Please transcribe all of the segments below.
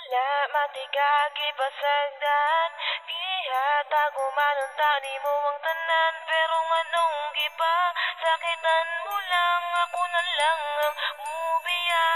Wala matigagi pasagdan, gihatag umanon tani mo ang tanan. Pero manong gipa, sakitan mo lang, ako na lang ang mubiya.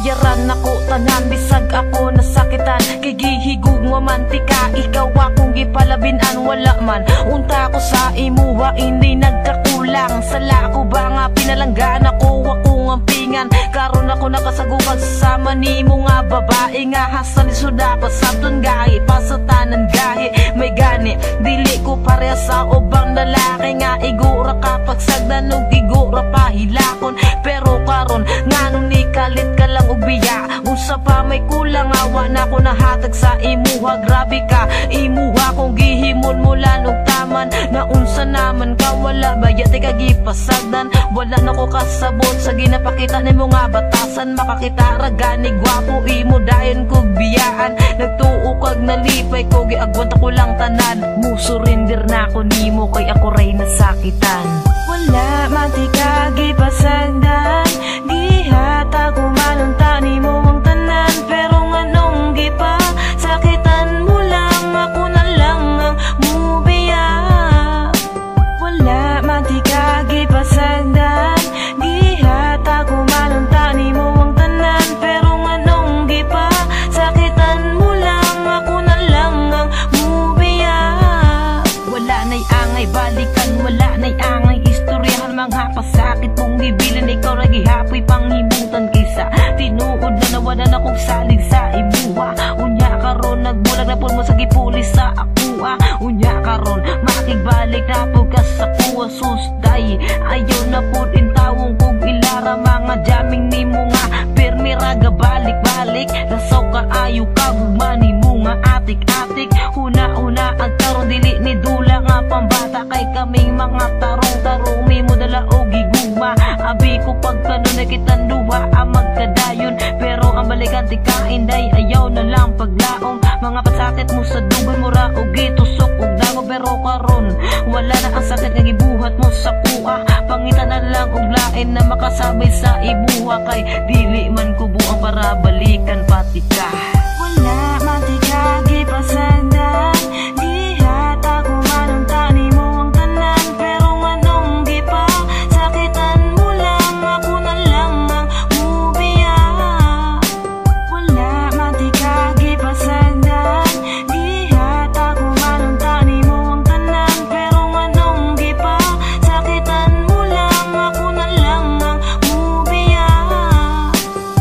Yaran ako tanan, bisag ako nasakitan. Kigihigug nga mantika, ikaw akong gipalabinan. Wala man, unta ko sa imuha, hindi nagkakulang. Sala ko ba nga pinalanggan ako ang pingan. Karon ako nakasagupag sasama ni mo nga babae. Nga hasan isuda pa sa gahi, pasatanan gahi. May gani, dili ko pareha sa ubang lalaki. Nga igura kapag sagdan o igura pahilakon. Pero karon, nga nung nikalit ka lang biya, unsa pa may kulang, awa na ko nahatag sa imuha. Grabe ka, imuha kong gihimon mula og taman. Na unsa naman ka, wala ba yati ka gipasagdan. Wala na ko kasabot sa ginapakita ni mo nga batasan. Makakita ragani gwapo, imo dayon kog biyaan. Nagtuo kag nalipay ko, giagwanta ko lang tanan. Musurrender na ko nimo, kay ako ray nasakitan. Wala matigagi pasagdan, gihatag umanon tani mo ang tanan. Pero nganong gipa, sakitan mo lang, ako na lang ang mubiya. Wala matigagi pasagdan, gihatag umanon tani mo ang tanan. Pero nganong gipa, sakitan mo lang, ako na lang ang mubiya. Wala na'y angay balikan, wala na'y angay istoryahan. Mga pasakit mong gibilan, ikaw ra gihapoy panghimutan. Kisa tinuod na nawala na kong salig sa ibuha. Unya karon nagbulag na po mo sa gipulis sa akua. Unya karon makigbalik na po ka sa kuwa. Susday ayaw na po din tawong kog ilara. Mga jaming ni mo nga permiraga balik-balik. Lasaw ka ayaw ka gugmani mo nga atik-atik. Una-una ang karon dili ni dula nga pambata. Kay kaming mga tarong-tarong mi mo dala o giguma. Abi ko pagkano nakitan duwa ang magkadayon. Pero ang balikan di kainday, ayaw na lang paglaong. Mga pasakit mo sa dugan mo ra o gitusok og dago. Pero karon wala na ang sakit nga gibuhat mo sa kuha. Pangitan na lang og lain na makasabay sa ibuha. Kay dili man ko buang para balikan pati ka. Wala matigagi pasagdan, gihatag umanon tani mo ang tanan. Pero nganong gipa, sakitan mo lang, ako na lang ang mubiya. Wala matigagi pasagdan, gihatag umanon tani mo ang tanan. Pero nganong gipa, sakitan mo lang, ako na lang ang mubiya.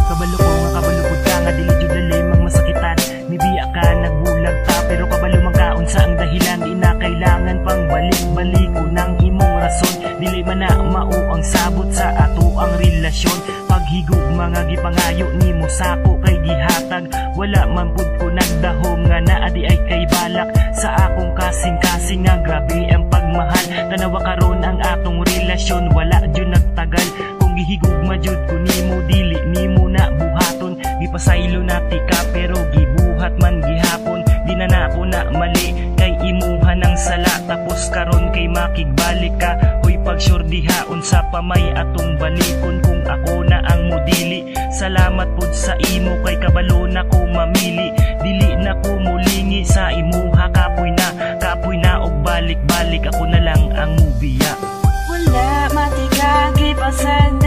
Kabalo ko nga kabalupod ka nga dili jud limang masakitan. Nibiya ka nagbulag ta, pero kabalo man kaon sa ang dahilan. Di na kailangan pang balik-balik ko ng imong rason. Dili man na mao ang sabot sa ato ang relasyon. Paghigug mga gipangayo nimo sako kay gihatag. Wala man pud ko nagdahom nga naa di ay kay balak. Sa akong kasing-kasing nga grabe ang pagmahal. Tanawa karon ang atong relasyon, wala jud nagtagal. Kung gihigug majud ko nimo, dili nimo na buhaton. Gipasaylo na tika pero gibuhat man gihapon. Di na nako na mali kay imuha ng sala. Tapos karon kay makigbalik ka. Hoy pag-sure dihaon sa pamay atong balikon. Kung ako na ang modili, salamat pud sa imo kay kabalo na ko mamili. Dili na ko mulingi sa imuha. Kapoy na og balik-balik, ako na lang ang mubiya. Wala matigagi pasagdan,